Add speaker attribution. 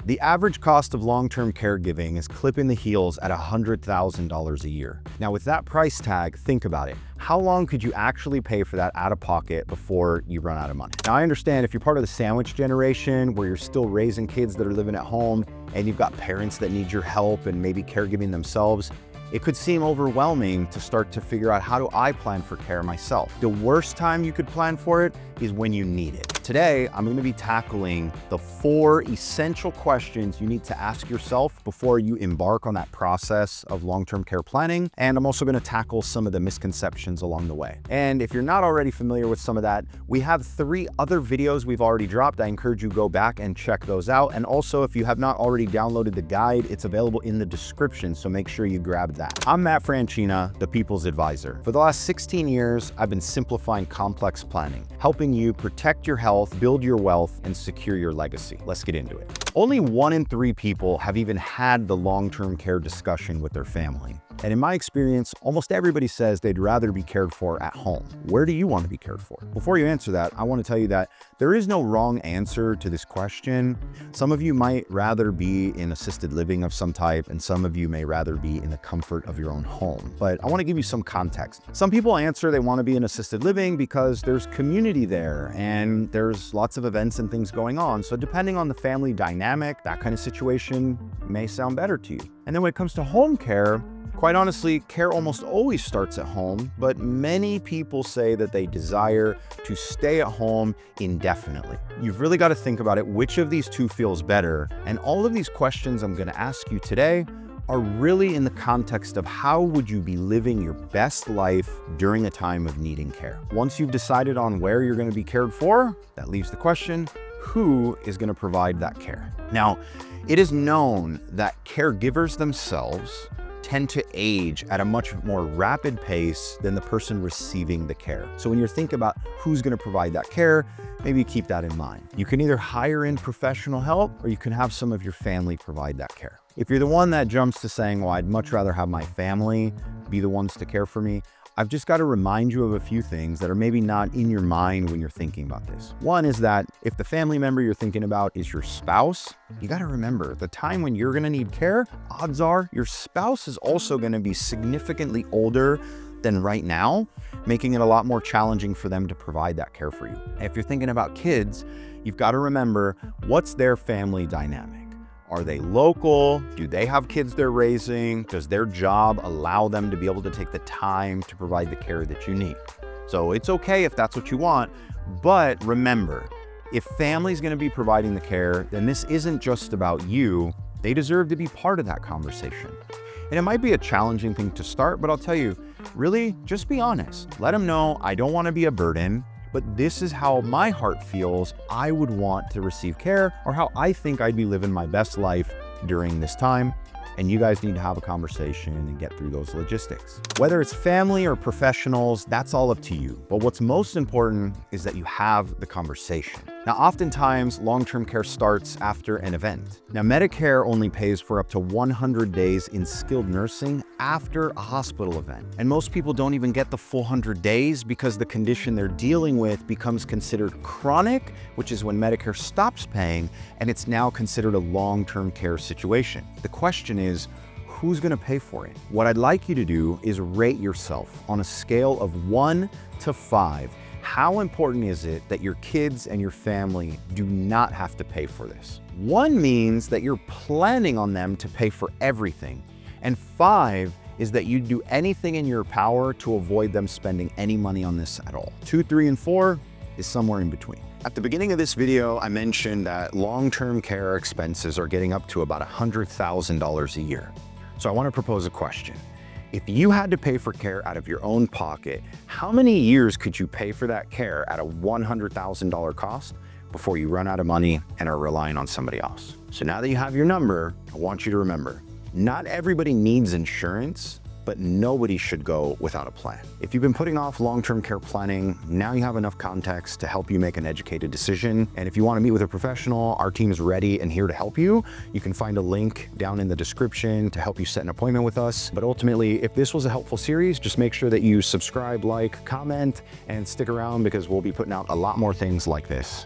Speaker 1: The average cost of long-term caregiving is clipping the heels at $100,000 a year. Now with that price tag, think about it. How long could you actually pay for that out of pocket before you run out of money? Now I understand if you're part of the sandwich generation where you're still raising kids that are living at home and you've got parents that need your help and maybe caregiving themselves, it could seem overwhelming to start to figure out, how do I plan for care myself? The worst time you could plan for it is when you need it. Today, I'm going to be tackling the 4 essential questions you need to ask yourself before you embark on that process of long-term care planning. And I'm also going to tackle some of the misconceptions along the way. And if you're not already familiar with some of that, we have 3 other videos we've already dropped. I encourage you to go back and check those out. And also, if you have not already downloaded the guide, it's available in the description, so make sure you grab that. I'm Matt Francina, the People's Advisor. For the last 16 years, I've been simplifying complex planning, helping you protect your health, build your wealth, and secure your legacy. Let's get into it. Only 1 in 3 people have even had the long-term care discussion with their family. And in my experience, almost everybody says they'd rather be cared for at home. Where do you want to be cared for? Before you answer that, I want to tell you that there is no wrong answer to this question. Some of you might rather be in assisted living of some type, and some of you may rather be in the comfort of your own home. But I want to give you some context. Some people answer they want to be in assisted living because there's community there and there's lots of events and things going on. So depending on the family dynamic, that kind of situation may sound better to you. And then when it comes to home care, quite honestly, care almost always starts at home, but many people say that they desire to stay at home indefinitely. You've really got to think about it, which of these 2 feels better. And all of these questions I'm going to ask you today are really in the context of how would you be living your best life during a time of needing care. Once you've decided on where you're going to be cared for, that leaves the question, who is going to provide that care? Now, it is known that caregivers themselves tend to age at a much more rapid pace than the person receiving the care. So when you're thinking about who's going to provide that care, maybe keep that in mind. You can either hire in professional help or you can have some of your family provide that care. If you're the one that jumps to saying, well, I'd much rather have my family be the ones to care for me, I've just got to remind you of a few things that are maybe not in your mind when you're thinking about this. One is that if the family member you're thinking about is your spouse, you got to remember the time when you're going to need care, odds are your spouse is also going to be significantly older than right now, making it a lot more challenging for them to provide that care for you. If you're thinking about kids, you've got to remember, what's their family dynamic? Are they local? Do they have kids they're raising? Does their job allow them to be able to take the time to provide the care that you need? So it's okay if that's what you want, but remember, if family's going to be providing the care, then this isn't just about you. They deserve to be part of that conversation. And it might be a challenging thing to start, but I'll tell you, really, just be honest. Let them know, I don't want to be a burden, but this is how my heart feels I would want to receive care, or how I think I'd be living my best life during this time. And you guys need to have a conversation and get through those logistics. Whether it's family or professionals, that's all up to you. But what's most important is that you have the conversation. Now, oftentimes, long-term care starts after an event. Now, Medicare only pays for up to 100 days in skilled nursing after a hospital event. And most people don't even get the full 100 days because the condition they're dealing with becomes considered chronic, which is when Medicare stops paying, and it's now considered a long-term care situation. The question is, who's going to pay for it? What I'd like you to do is rate yourself on a scale of 1 to 5. How important is it that your kids and your family do not have to pay for this? 1 means that you're planning on them to pay for everything. And 5 is that you do anything in your power to avoid them spending any money on this at all. 2, 3, and 4 is somewhere in between. At the beginning of this video, I mentioned that long-term care expenses are getting up to about $100,000 a year. So I want to propose a question. If you had to pay for care out of your own pocket, how many years could you pay for that care at a $100,000 cost before you run out of money and are relying on somebody else? So now that you have your number, I want you to remember, not everybody needs insurance, but nobody should go without a plan. If you've been putting off long-term care planning, now you have enough context to help you make an educated decision. And if you want to meet with a professional, our team is ready and here to help you. You can find a link down in the description to help you set an appointment with us. But ultimately, if this was a helpful series, just make sure that you subscribe, like, comment, and stick around because we'll be putting out a lot more things like this.